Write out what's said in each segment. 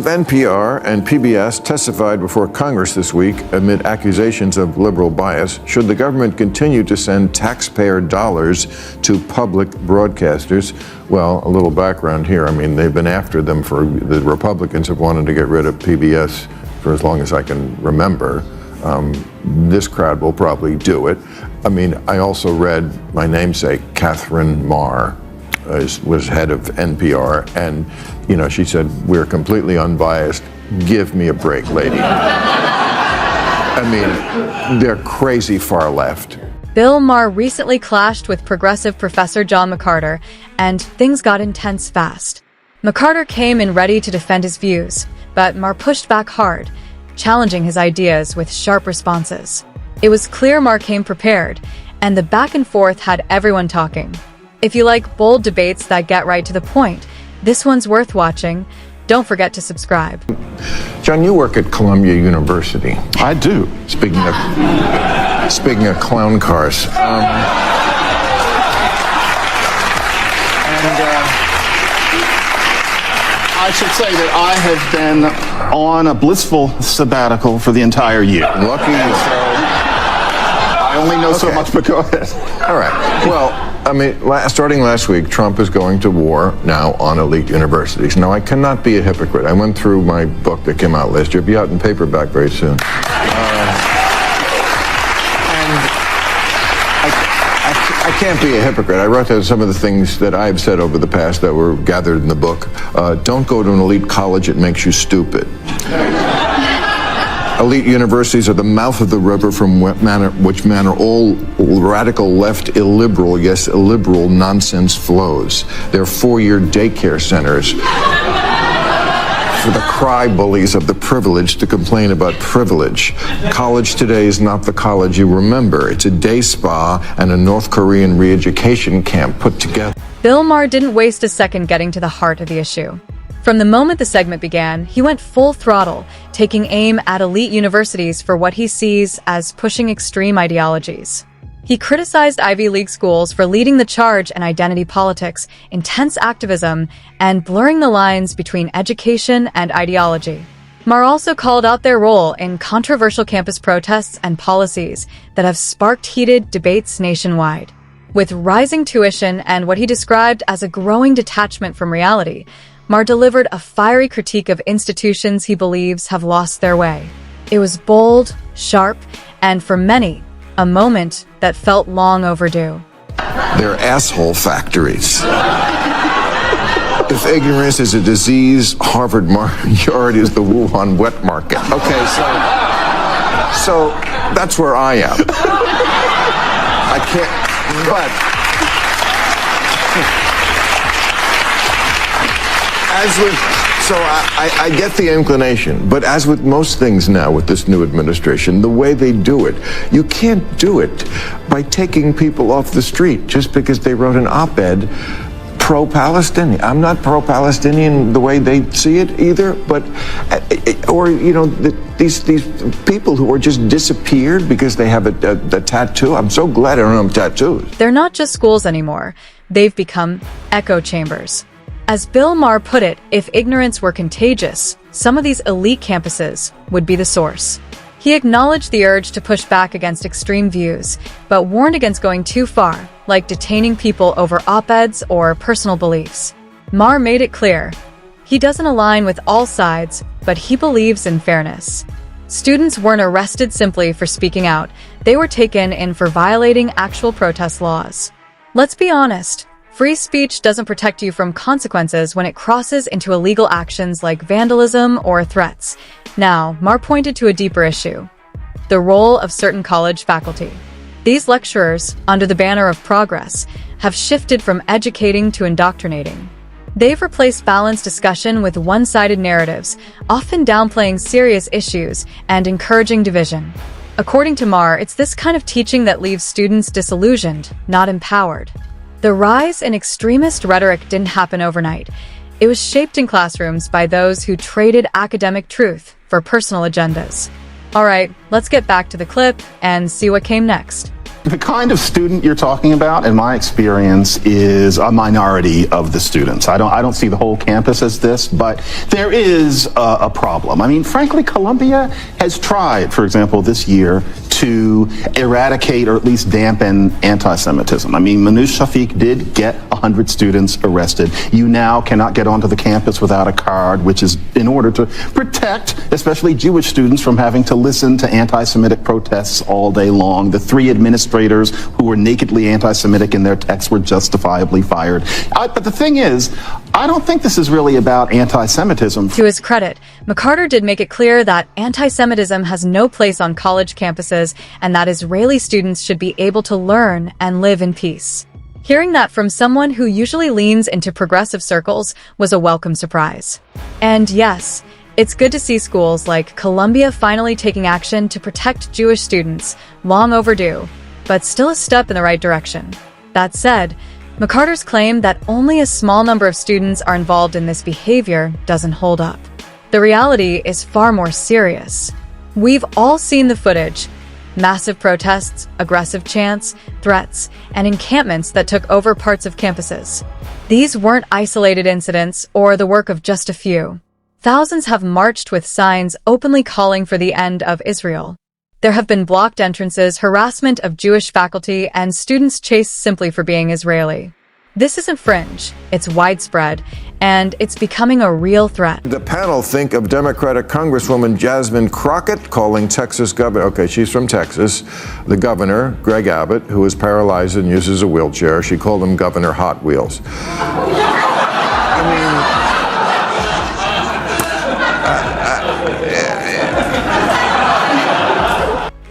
NPR and PBS testified before Congress this week amid accusations of liberal bias. Should the government continue to send taxpayer dollars to public broadcasters? Well, a little background here. I mean, they've been after them the Republicans have wanted to get rid of PBS for as long as I can remember. This crowd will probably do it. I mean, I also read my namesake, Catherine Maher, was head of NPR, and she said, "We're completely unbiased. Give me a break, lady." I mean, they're crazy far left. Bill Maher recently clashed with progressive Professor John McCarter, and things got intense fast. McCarter came in ready to defend his views, but Maher pushed back hard, challenging his ideas with sharp responses. It was clear Maher came prepared, and the back and forth had everyone talking. If you like bold debates that get right to the point, this one's worth watching. Don't forget to subscribe. John, you work at Columbia University. I do. Speaking of clown cars. I should say that I have been on a blissful sabbatical for the entire year. Lucky you. I only know so much, but go ahead. All right. Well, I mean, starting last week, Trump is going to war now on elite universities. Now, I cannot be a hypocrite. I went through my book that came out last year. It'll be out in paperback very soon. And I can't be a hypocrite. I wrote down some of the things that I've said over the past that were gathered in the book. Don't go to an elite college. It makes you stupid. Elite universities are the mouth of the river from which manner all radical left illiberal, yes, illiberal nonsense flows. They're four-year daycare centers for the cry bullies of the privileged to complain about privilege. College today is not the college you remember. It's a day spa and a North Korean re-education camp put together. Bill Maher didn't waste a second getting to the heart of the issue. From the moment the segment began, he went full throttle, taking aim at elite universities for what he sees as pushing extreme ideologies. He criticized Ivy League schools for leading the charge in identity politics, intense activism, and blurring the lines between education and ideology. Maher also called out their role in controversial campus protests and policies that have sparked heated debates nationwide. With rising tuition and what he described as a growing detachment from reality, Maher delivered a fiery critique of institutions he believes have lost their way. It was bold, sharp, and for many, a moment that felt long overdue. They're asshole factories. If ignorance is a disease, Harvard majority is the Wuhan wet market. Okay, so that's where I am. I can't, but I get the inclination, but as with most things now with this new administration, the way they do it, you can't do it by taking people off the street just because they wrote an op-ed pro-Palestinian. I'm not pro-Palestinian the way they see it either, but, these people who are just disappeared because they have a tattoo. I'm so glad I don't have tattoos. They're not just schools anymore. They've become echo chambers. As Bill Maher put it, if ignorance were contagious, some of these elite campuses would be the source. He acknowledged the urge to push back against extreme views, but warned against going too far, like detaining people over op-eds or personal beliefs. Maher made it clear, he doesn't align with all sides, but he believes in fairness. Students weren't arrested simply for speaking out, they were taken in for violating actual protest laws. Let's be honest. Free speech doesn't protect you from consequences when it crosses into illegal actions like vandalism or threats. Now, Maher pointed to a deeper issue: the role of certain college faculty. These lecturers, under the banner of progress, have shifted from educating to indoctrinating. They've replaced balanced discussion with one-sided narratives, often downplaying serious issues and encouraging division. According to Maher, it's this kind of teaching that leaves students disillusioned, not empowered. The rise in extremist rhetoric didn't happen overnight. It was shaped in classrooms by those who traded academic truth for personal agendas. All right, let's get back to the clip and see what came next. The kind of student you're talking about, in my experience, is a minority of the students. I don't see the whole campus as this, but there is a problem. I mean, frankly, Columbia has tried, for example, this year to eradicate or at least dampen anti-Semitism. I mean, Manoush Shafiq did get 100 students arrested. You now cannot get onto the campus without a card, which is in order to protect especially Jewish students from having to listen to anti-Semitic protests all day long. The 3 administrators who were nakedly anti-Semitic in their texts were justifiably fired. But the thing is, I don't think this is really about anti-Semitism. To his credit, McCarter did make it clear that anti-Semitism has no place on college campuses and that Israeli students should be able to learn and live in peace. Hearing that from someone who usually leans into progressive circles was a welcome surprise. And yes, it's good to see schools like Columbia finally taking action to protect Jewish students, long overdue, but still a step in the right direction. That said, McCarter's claim that only a small number of students are involved in this behavior doesn't hold up. The reality is far more serious. We've all seen the footage. Massive protests, aggressive chants, threats, and encampments that took over parts of campuses. These weren't isolated incidents or the work of just a few. Thousands have marched with signs openly calling for the end of Israel. There have been blocked entrances, harassment of Jewish faculty, and students chased simply for being Israeli. This isn't fringe, it's widespread, and it's becoming a real threat. The panel think of Democratic Congresswoman Jasmine Crockett calling Texas governor, okay, she's from Texas, the governor, Greg Abbott, who is paralyzed and uses a wheelchair. She called him Governor Hot Wheels.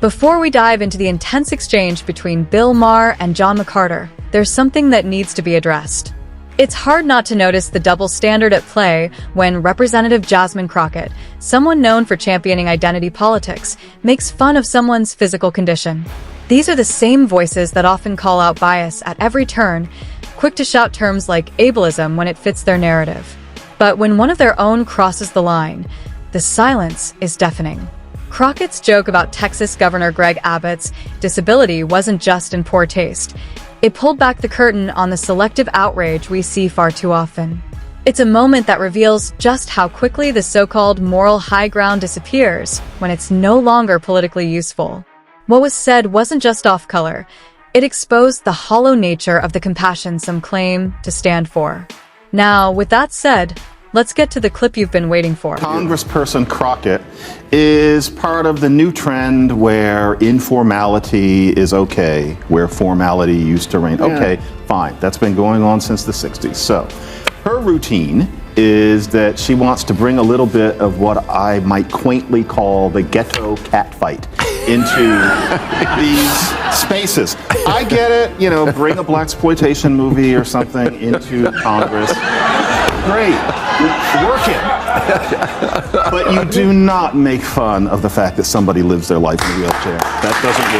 Before we dive into the intense exchange between Bill Maher and John McCarter, there's something that needs to be addressed. It's hard not to notice the double standard at play when Representative Jasmine Crockett, someone known for championing identity politics, makes fun of someone's physical condition. These are the same voices that often call out bias at every turn, quick to shout terms like ableism when it fits their narrative. But when one of their own crosses the line, the silence is deafening. Crockett's joke about Texas Governor Greg Abbott's disability wasn't just in poor taste. It pulled back the curtain on the selective outrage we see far too often. It's a moment that reveals just how quickly the so-called moral high ground disappears when it's no longer politically useful. What was said wasn't just off-color. It exposed the hollow nature of the compassion some claim to stand for. Now, with that said, let's get to the clip you've been waiting for. Congressperson Crockett is part of the new trend where informality is okay, where formality used to reign. Okay, fine. That's been going on since the 60s. So her routine is that she wants to bring a little bit of what I might quaintly call the ghetto cat fight into these spaces. I get it, you know, bring a blaxploitation movie or something into Congress. Great, work it. But you do not make fun of the fact that somebody lives their life in a wheelchair. That doesn't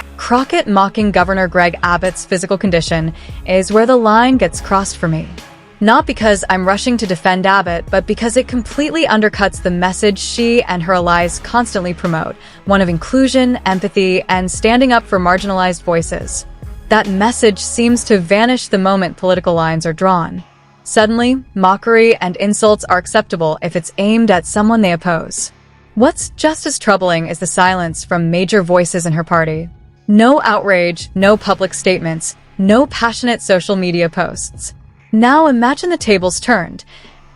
work. Crockett mocking Governor Greg Abbott's physical condition is where the line gets crossed for me. Not because I'm rushing to defend Abbott, but because it completely undercuts the message she and her allies constantly promote, one of inclusion, empathy, and standing up for marginalized voices. That message seems to vanish the moment political lines are drawn. Suddenly, mockery and insults are acceptable if it's aimed at someone they oppose. What's just as troubling is the silence from major voices in her party. No outrage, no public statements, no passionate social media posts. Now imagine the tables turned.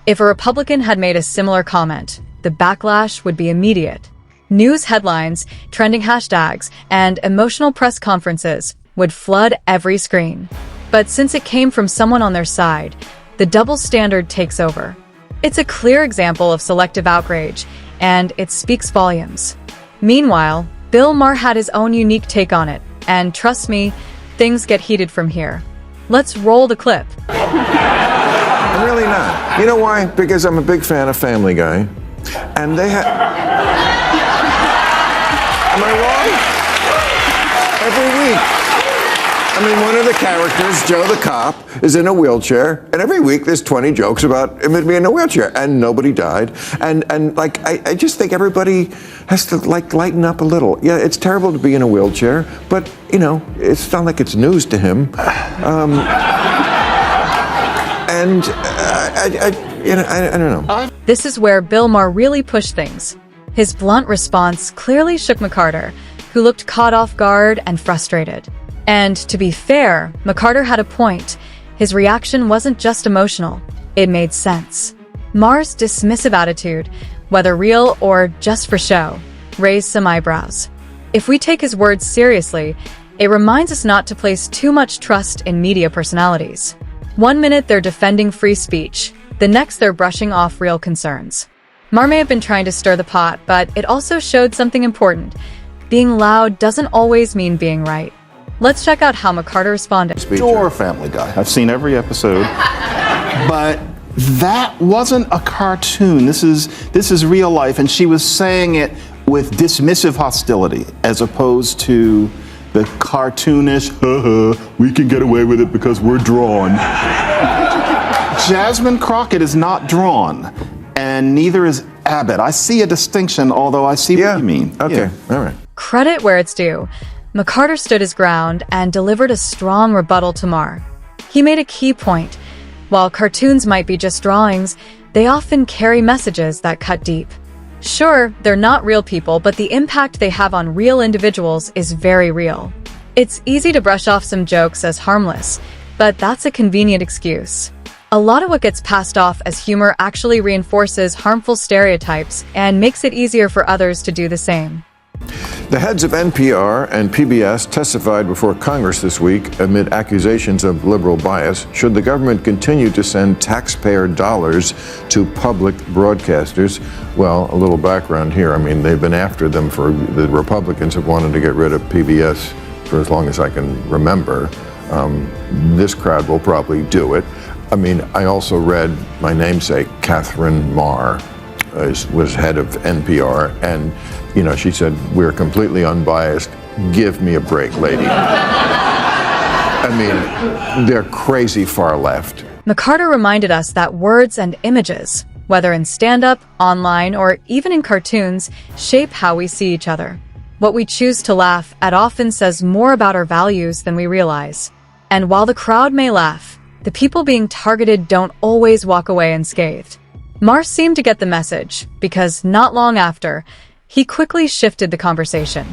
If a Republican had made a similar comment, the backlash would be immediate. News headlines, trending hashtags, and emotional press conferences would flood every screen. But since it came from someone on their side, the double standard takes over. It's a clear example of selective outrage, and it speaks volumes. Meanwhile, Bill Maher had his own unique take on it, and trust me, things get heated from here. Let's roll the clip. I'm really not. You know why? Because I'm a big fan of Family Guy. And they had... Am I wrong? Every week. I mean, one of the characters, Joe the cop, is in a wheelchair, and every week there's 20 jokes about him being in a wheelchair, and nobody died. And like, I just think everybody has to, like, lighten up a little. Yeah, it's terrible to be in a wheelchair, but, you know, it's not like it's news to him. I don't know. This is where Bill Maher really pushed things. His blunt response clearly shook McCarter, who looked caught off guard and frustrated. And to be fair, McCarter had a point. His reaction wasn't just emotional, it made sense. Maher's dismissive attitude, whether real or just for show, raised some eyebrows. If we take his words seriously, it reminds us not to place too much trust in media personalities. One minute they're defending free speech, the next they're brushing off real concerns. Maher may have been trying to stir the pot, but it also showed something important. Being loud doesn't always mean being right. Let's check out how McCarter responded. Adore Family Guy. I've seen every episode. But that wasn't a cartoon. This is real life, and she was saying it with dismissive hostility as opposed to the cartoonish, we can get away with it because we're drawn. Jasmine Crockett is not drawn, and neither is Abbott. I see a distinction, although I see what you mean. Okay, all right. Credit where it's due. McCarter stood his ground and delivered a strong rebuttal to Maher. He made a key point. While cartoons might be just drawings, they often carry messages that cut deep. Sure, they're not real people, but the impact they have on real individuals is very real. It's easy to brush off some jokes as harmless, but that's a convenient excuse. A lot of what gets passed off as humor actually reinforces harmful stereotypes and makes it easier for others to do the same. The heads of NPR and PBS testified before Congress this week amid accusations of liberal bias. Should the government continue to send taxpayer dollars to public broadcasters? Well, a little background here. I mean, they've been after them for, the Republicans have wanted to get rid of PBS for as long as I can remember. This crowd will probably do it. I mean, I also read my namesake, Catherine Maher, was head of NPR, and you know, she said, we're completely unbiased. Give me a break, lady. I mean, they're crazy far left. McCarter reminded us that words and images, whether in stand-up, online, or even in cartoons, shape how we see each other. What we choose to laugh at often says more about our values than we realize. And while the crowd may laugh, the people being targeted don't always walk away unscathed. Maher seemed to get the message, because not long after, he quickly shifted the conversation.